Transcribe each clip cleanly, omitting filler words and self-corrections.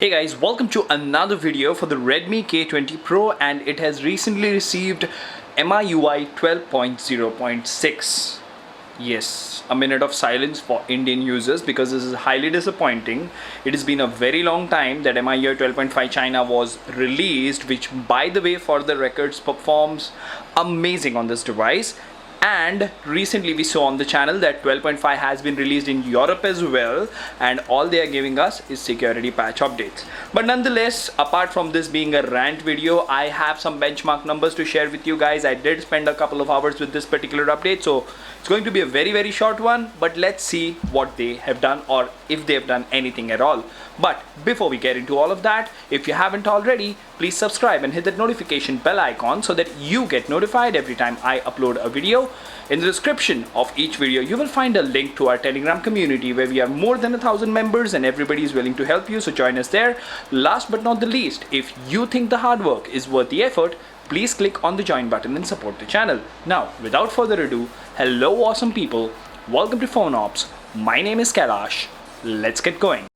Hey guys, welcome to another video for the Redmi K20 Pro, and it has recently received Miui 12.0.6. Yes, a minute of silence for Indian users because this is highly disappointing. It has been a very long time that Miui 12.5 China was released, which by the way for the records performs amazing on this device. And recently we saw on the channel that 12.5 has been released in Europe as well, and all they are giving us is security patch updates. But nonetheless, apart from this being a rant video, I have some benchmark numbers to share with you guys. I did spend a couple of hours with this particular update, so it's going to be a very short one, but let's see what they have done or if they have done anything at all. But before we get into all of that, if you haven't already, please subscribe and hit that notification bell icon so that you get notified every time I upload a video. In the description of each video, you will find a link to our Telegram community where we have more than 1,000 members and everybody is willing to help you, so join us there. Last but not the least, if you think the hard work is worth the effort, please click on the join button and support the channel. Now, without further ado, hello awesome people, welcome to PhoneOps. My name is Kailash. Let's get going.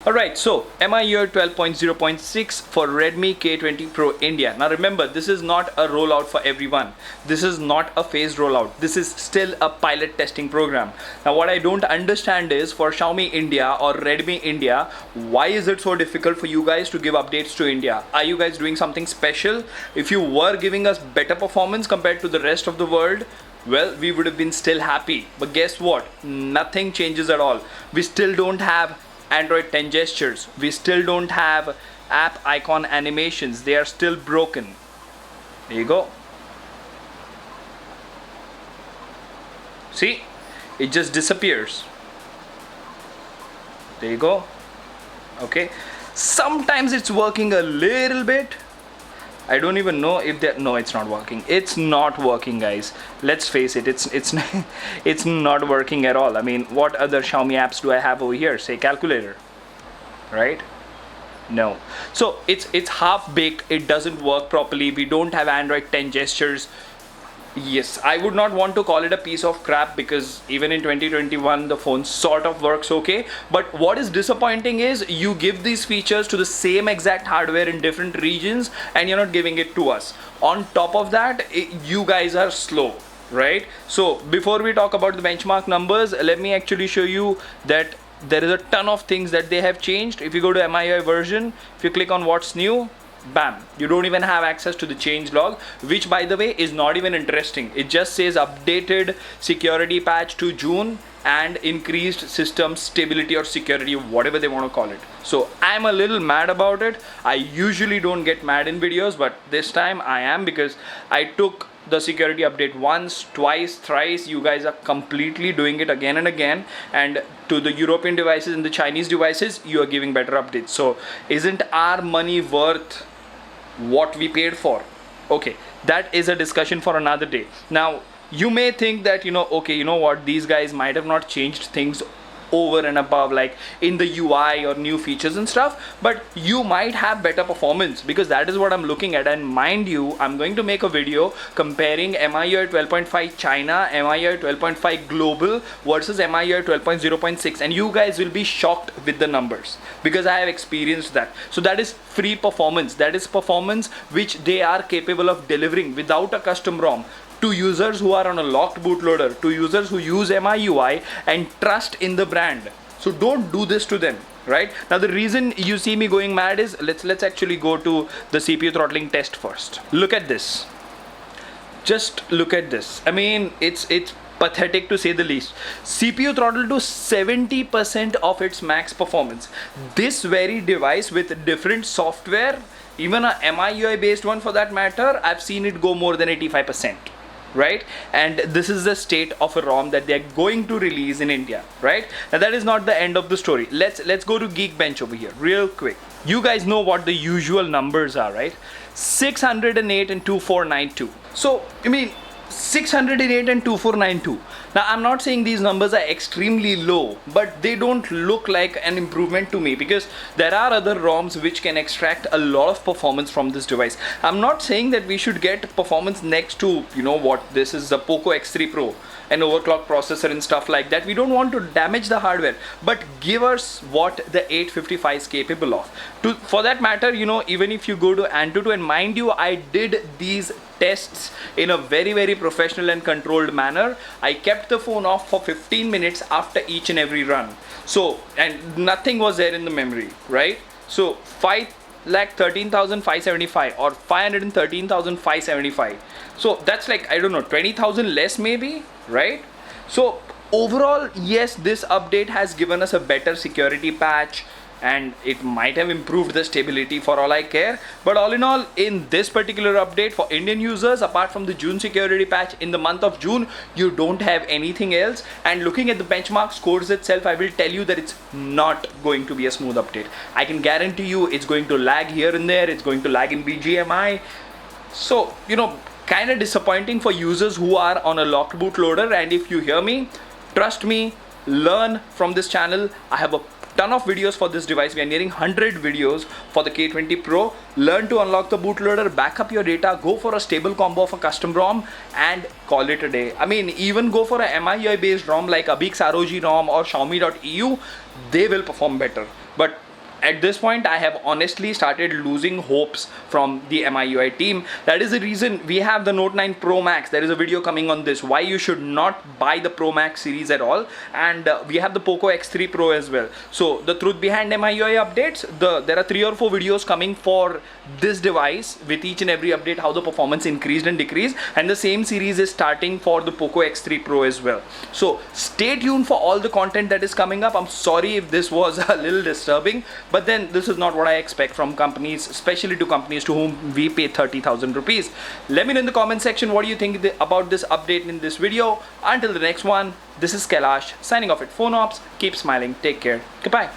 Alright, so Miui 12.0.6 for Redmi K20 Pro India. Now remember, this is not a rollout for everyone. This is not a phased rollout. This is still a pilot testing program. Now what I don't understand is for Xiaomi India or Redmi India, why is it so difficult for you guys to give updates to India? Are you guys doing something special? If you were giving us better performance compared to the rest of the world, well, we would have been still happy. But guess what? Nothing changes at all. We still don't have Android 10 gestures. We still don't have app icon animations. They are still broken. There you go. See? It just disappears. There you go. Okay. Sometimes it's working a little bit. I don't even know if that. No, it's not working. It's not working, guys. Let's face it. It's not working at all. I mean, what other Xiaomi apps do I have over here? Say calculator, right? No. So it's half baked. It doesn't work properly. We don't have Android 10 gestures. Yes, I would not want to call it a piece of crap because even in 2021 the phone sort of works okay. But what is disappointing is you give these features to the same exact hardware in different regions and you're not giving it to us. On top of that, you guys are slow, right? So before we talk about the benchmark numbers, let me actually show you that there is a ton of things that they have changed. If you go to MIUI version, if you click on what's new, bam, you don't even have access to the change log, which by the way is not even interesting. It just says updated security patch to June and increased system stability or security, whatever they want to call it. So I'm a little mad about it. I usually don't get mad in videos, but this time I am because I took the security update once, twice, thrice. You guys are completely doing it again and again, and to the European devices and the Chinese devices you are giving better updates. So isn't our money worth what we paid for? Okay, that is a discussion for another day. Now you may think that, okay, you know what, these guys might have not changed things over and above like in the UI or new features and stuff, but you might have better performance because that is what I'm looking at. And mind you, I'm going to make a video comparing Miui 12.5 China, Miui 12.5 global versus Miui 12.0.6, and you guys will be shocked with the numbers because I have experienced that. So that is free performance. That is performance which they are capable of delivering without a custom ROM to users who are on a locked bootloader, to users who use Miui and trust in the brand. So don't do this to them, right? Now the reason you see me going mad is, let's actually go to the CPU throttling test first. Look at this. Just look at this. I mean, it's pathetic to say the least. CPU throttle to 70% of its max performance. This very device with different software, even a Miui based one for that matter, I've seen it go more than 85%. Right? And this is the state of a ROM that they are going to release in India, right? Now that is not the end of the story. Let's go to Geekbench over here real quick. You guys know what the usual numbers are, right? 608 and 2492. So I mean, 608 and 2492. Now I'm not saying these numbers are extremely low, but they don't look like an improvement to me, because there are other ROMs which can extract a lot of performance from this device. I'm not saying that we should get performance next to, you know what, this is the POCO X3 Pro, an overclock processor and stuff like that. We don't want to damage the hardware, but give us what the 855 is capable of. For that matter, you know, even if you go to Antutu, and mind you, I did these tests in a very professional and controlled manner. I kept the phone off for 15 minutes after each and every run. So, and nothing was there in the memory, right? So 5,13,575 or 513,575. So that's like, I don't know, 20,000 less maybe, right? So overall, yes, this update has given us a better security patch, and it might have improved the stability for all I care. But all in all, in this particular update for Indian users, apart from the June security patch in the month of June, you don't have anything else. And looking at the benchmark scores itself, I will tell you that it's not going to be a smooth update. I can guarantee you it's going to lag here and there, it's going to lag in BGMI. So, you know, kind of disappointing for users who are on a locked bootloader. And if you hear me, trust me, learn from this channel. I have a ton of videos for this device. We are nearing 100 videos for the K20 Pro. Learn to unlock the bootloader, back up your data, go for a stable combo of a custom ROM, and call it a day. I mean, even go for a MIUI based ROM like Abik's ROG ROM or Xiaomi.eu. They will perform better. But at this point, I have honestly started losing hopes from the MIUI team. That is the reason we have the Note 9 Pro Max. There is a video coming on this, why you should not buy the Pro Max series at all. And we have the POCO X3 Pro as well. So the truth behind MIUI updates, there are 3 or 4 videos coming for this device with each and every update, how the performance increased and decreased. And the same series is starting for the POCO X3 Pro as well. So stay tuned for all the content that is coming up. I'm sorry if this was a little disturbing, but then this is not what I expect from companies, especially to companies to whom we pay 30,000 rupees. Let me know in the comment section what do you think about this update in this video. Until the next one, this is Kailash signing off at PhoneOps. Keep smiling. Take care. Goodbye.